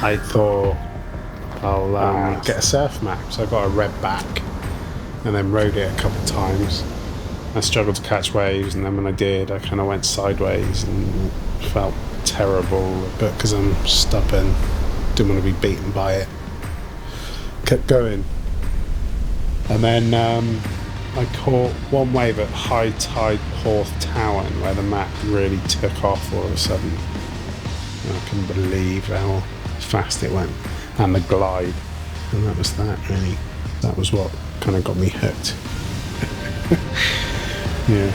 I thought I'll get a surf mat. So I got a red back and then rode it a couple of times. I struggled to catch waves, and then when I did, I kind of went sideways and felt terrible, but because I'm stubborn, didn't want to be beaten by it, kept going. And then I caught one wave at high tide Porth Towan, where the mat really took off all of a sudden. And I couldn't believe how fast it went, and the glide, and that was that really. That was what kind of got me hooked. Yeah.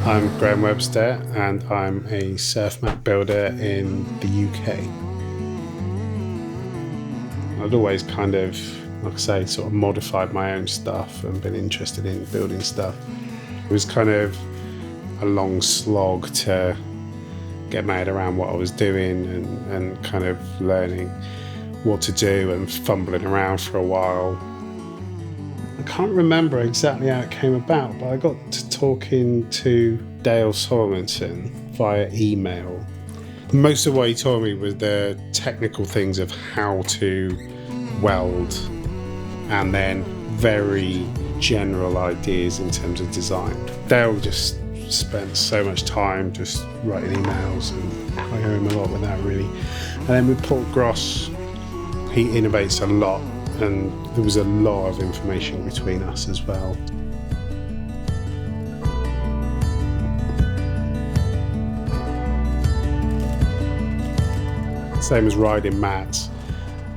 I'm Graeme Webster, and I'm a surf mat builder in the UK. I'd always kind of, like I say, sort of modified my own stuff and been interested in building stuff. It was kind of a long slog to get my head around what I was doing and kind of learning what to do and fumbling around for a while. I can't remember exactly how it came about, but I got to talking to Dale Solomonson via email. Most of what he told me was the technical things of how to weld, and then very general ideas in terms of design. Dale just spent so much time just writing emails, and I owe him a lot with that really. And then with Paul Gross, he innovates a lot, and there was a lot of information between us as well. Same as riding mats,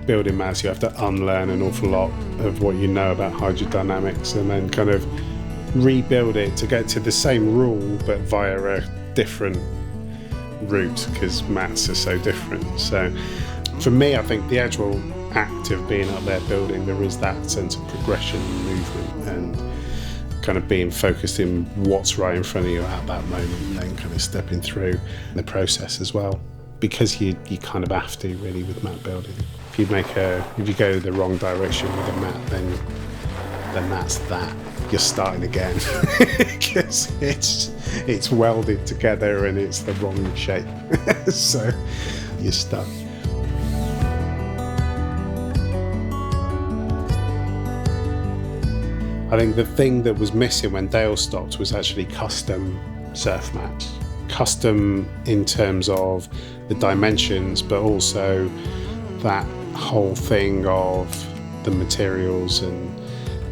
building mats, you have to unlearn an awful lot of what you know about hydrodynamics and then kind of rebuild it to get to the same rule but via a different route, because mats are so different. So for me, I think the actual act of being up there building, there is that sense of progression and movement and kind of being focused in what's right in front of you at that moment, and then kind of stepping through the process as well, because you kind of have to really with mat building. If you go the wrong direction with a mat, then that's that. You're starting again because it's welded together and it's the wrong shape. So you're stuck. I think the thing that was missing when Dale stopped was actually custom surf mats. Custom in terms of the dimensions, but also that whole thing of the materials and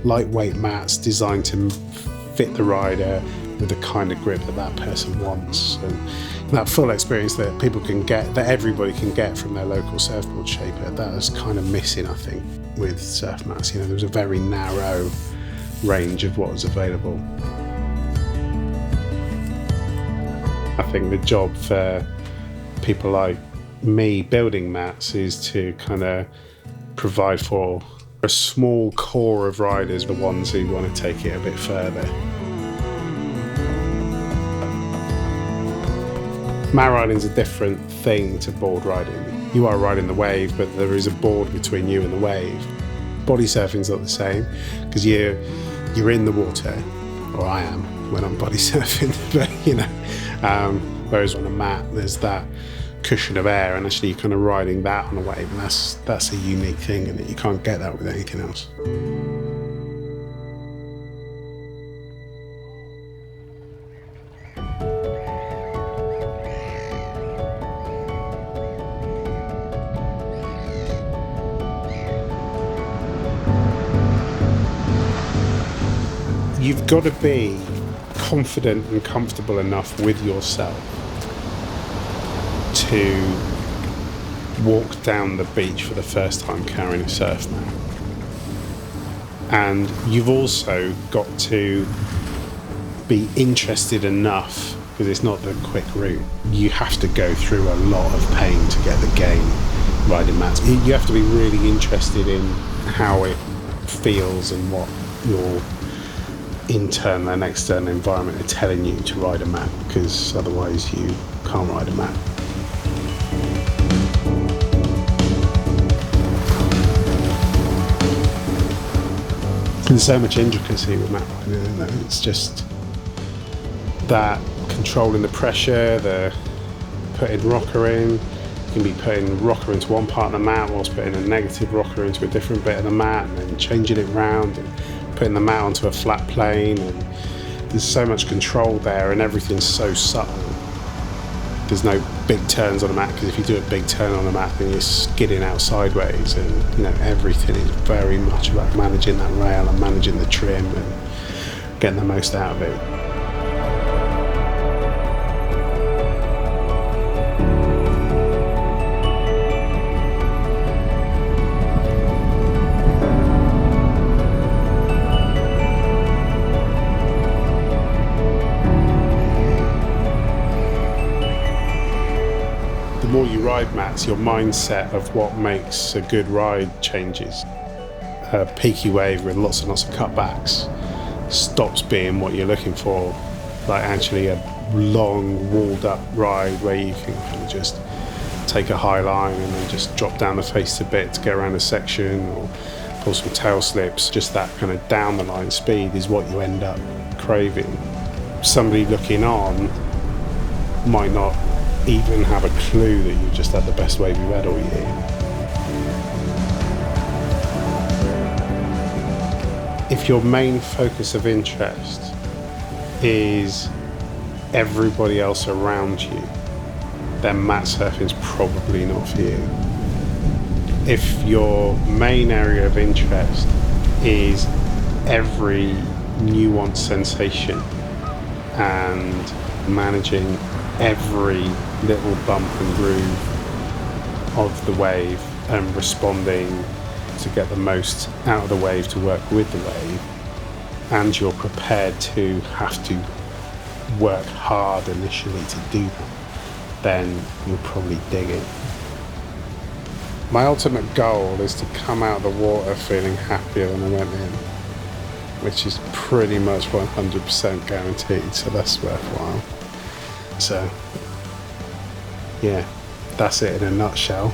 lightweight mats designed to fit the rider with the kind of grip that that person wants, and that full experience that people can get, that everybody can get from their local surfboard shaper. That was kind of missing, I think, with surf mats. There was a very narrow range of what was available. I think the job for people like me building mats is to kind of provide for a small core of riders, the ones who want to take it a bit further. Mat riding is a different thing to board riding. You are riding the wave, but there is a board between you and the wave. Body surfing's not the same, because you're in the water, or I am when I'm body surfing, but whereas on a mat there's that cushion of air, and actually you're kind of riding that on a wave, and that's a unique thing, and you can't get that with anything else. You've got to be confident and comfortable enough with yourself to walk down the beach for the first time carrying a surf mat. And you've also got to be interested enough, because it's not the quick route. You have to go through a lot of pain to get the game riding mats. You have to be really interested in how it feels and what your internal and external environment are telling you to ride a mat, because otherwise you can't ride a mat. There's so much intricacy with mat riding, isn't there? It's just that controlling the pressure, the putting rocker in. You can be putting rocker into one part of the mat whilst putting a negative rocker into a different bit of the mat, and then changing it round and putting the mat onto a flat plane. And there's so much control there, and everything's so subtle. There's no big turns on the mat, because if you do a big turn on the mat, then you're skidding out sideways, and you know, everything is very much about managing that rail and managing the trim and getting the most out of it. The more you ride mats, your mindset of what makes a good ride changes. A peaky wave with lots and lots of cutbacks stops being what you're looking for, like actually a long walled up ride where you can kind of just take a high line and then just drop down the face a bit to get around a section, or pull some tail slips. Just that kind of down the line speed is what you end up craving. Somebody looking on might not even have a clue that you've just had the best wave you've had all year. If your main focus of interest is everybody else around you, then mat surfing's probably not for you. If your main area of interest is every nuanced sensation and managing every little bump and groove of the wave and responding to get the most out of the wave to work with the wave, and you're prepared to have to work hard initially to do that, then you'll probably dig it. My ultimate goal is to come out of the water feeling happier than I went in, which is pretty much 100% guaranteed, so that's worthwhile. So, yeah, that's it in a nutshell.